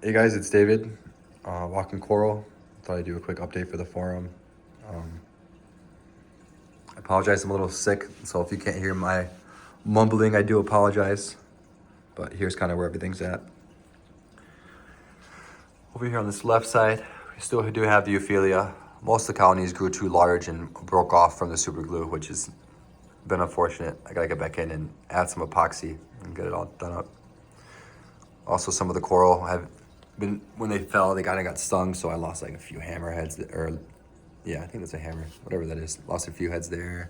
Hey guys, it's David, Walking Coral. Thought I'd do a quick update for the forum. I apologize, I'm a little sick, so if you can't hear my mumbling, I do apologize. But here's kind of where everything's at. Over here on this left side, we still do have the Euphelia. Most of the colonies grew too large and broke off from the super glue, which has been unfortunate. I gotta get back in and add some epoxy and get it all done up. Also, some of the coral have been, when they fell, they kind of got stung, so I lost like a few hammerheads, or yeah, I think that's a hammer, whatever that is. Lost a few heads there.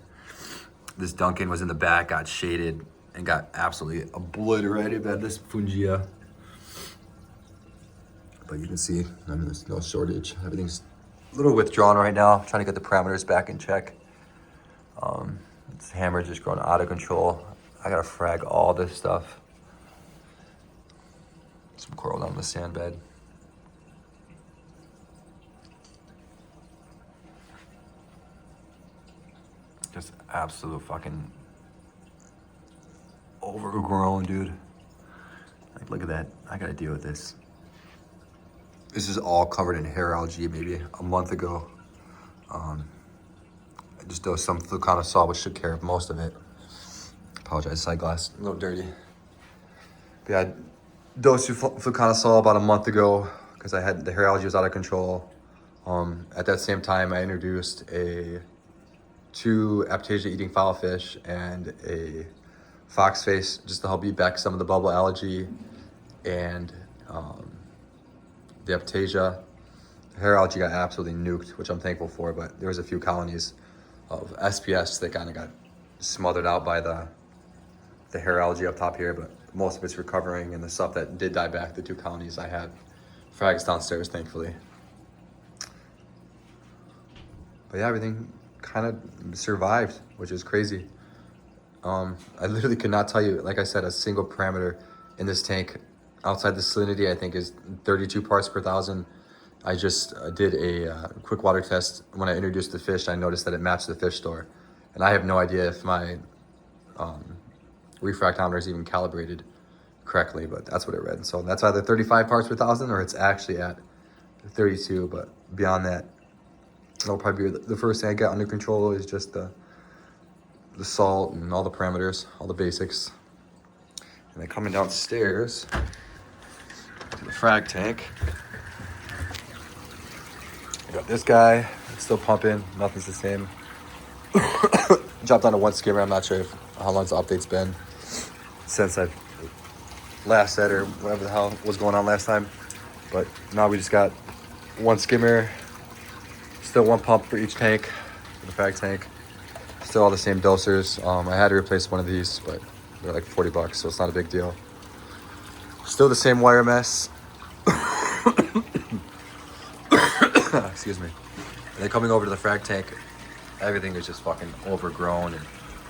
This Duncan was in the back, got shaded, and got absolutely obliterated by this fungia. But you can see, I mean, there's no shortage. Everything's a little withdrawn right now. I'm trying to get the parameters back in check. This hammer just growing out of control. I gotta frag all this stuff. Some coral down the sand bed. Just absolute fucking overgrown, dude. Like, look at that. I gotta deal with this. This is all covered in hair algae maybe a month ago. I just dosed some fluconazole, which took care of most of it. Apologize, side glass, a little dirty. But yeah, I dosed fluconazole about a month ago because I had the hair algae was out of control. At that same time, I introduced two Aptasia eating foulfish and a fox face just to help beat back some of the bubble algae and the Aptasia. The hair algae got absolutely nuked, which I'm thankful for, but there was a few colonies of SPS that kind of got smothered out by the hair algae up top here, but most of it's recovering, and the stuff that did die back, the two colonies I had frags downstairs, thankfully. But yeah, everything kind of survived, which is crazy. I literally could not tell you, like I said, a single parameter in this tank outside the salinity, I think, is 32 parts per thousand. I just did a quick water test. When I introduced the fish, I noticed that it matched the fish store. And I have no idea if my refractometer is even calibrated correctly, but that's what it read. So that's either 35 parts per thousand or it's actually at 32, but beyond that, that'll probably be the first thing I get under control is just the salt and all the parameters, all the basics. And then coming downstairs to the frag tank, I got this guy, it's still pumping, nothing's the same. Dropped on to one skimmer, I'm not sure how long the update's been since I've last said or whatever the hell was going on last time. But now we just got one skimmer, still one pump for each tank, for the frag tank. Still all the same dosers. I had to replace one of these, but they're like 40 bucks, so it's not a big deal. Still the same wire mess. Excuse me. And then coming over to the frag tank, everything is just fucking overgrown and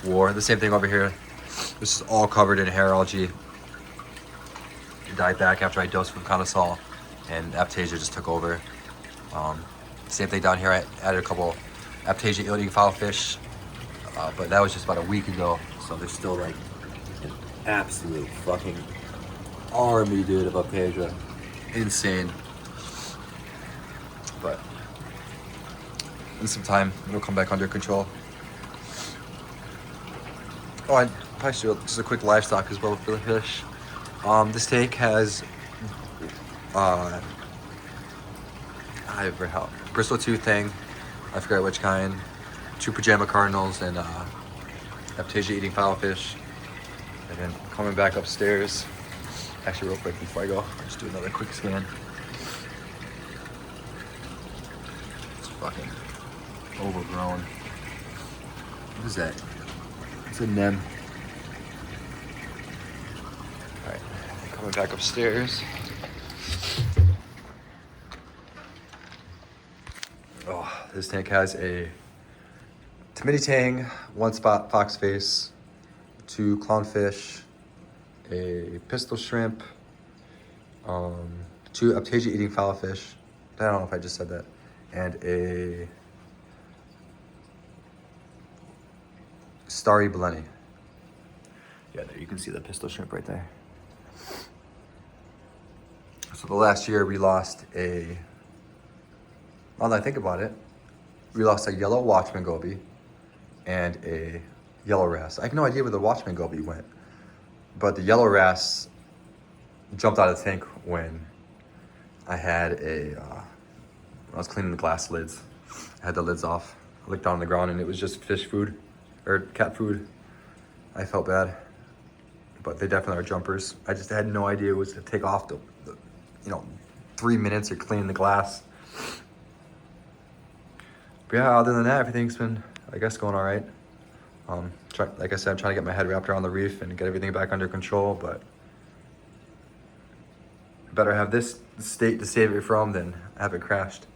wore. The same thing over here. This is all covered in hair algae. It died back after I dosed from Conazole, and Aptasia just took over. Same thing down here. I added a couple Aptasia eating foulfish, but that was just about a week ago. So there's still like an absolute fucking army, dude, of Aptasia. Insane. But in some time, it'll come back under control. Oh, I probably should do just a quick livestock as well for the fish. This tank has bristle tooth thing, I forgot which kind, 2 pajama cardinals, and Aptasia eating foulfish. And then coming back upstairs, actually real quick before I go, I'll just do another quick scan. It's fucking overgrown. What is that? It's a nem. Alright, coming back upstairs. Oh, this tank has a Timidity tang, 1 spot fox face, 2 clownfish, a pistol shrimp, 2 Aptasia eating foulfish. I don't know if I just said that. And a starry blenny. Yeah, there you can see the pistol shrimp right there. So the last year we lost now that I think about it, we lost a yellow Watchman goby and a yellow wrasse. I have no idea where the Watchman goby went, but the yellow wrasse jumped out of the tank when I had when I was cleaning the glass lids. I had the lids off. I looked down on the ground and it was just fish food or cat food. I felt bad, but they definitely are jumpers. I just had no idea it was to take off the 3 minutes or cleaning the glass. But yeah, other than that, everything's been, I guess, going all right. Like I said, I'm trying to get my head wrapped around the reef and get everything back under control, but I better have this state to save it from than have it crashed.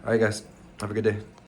All right, guys, have a good day.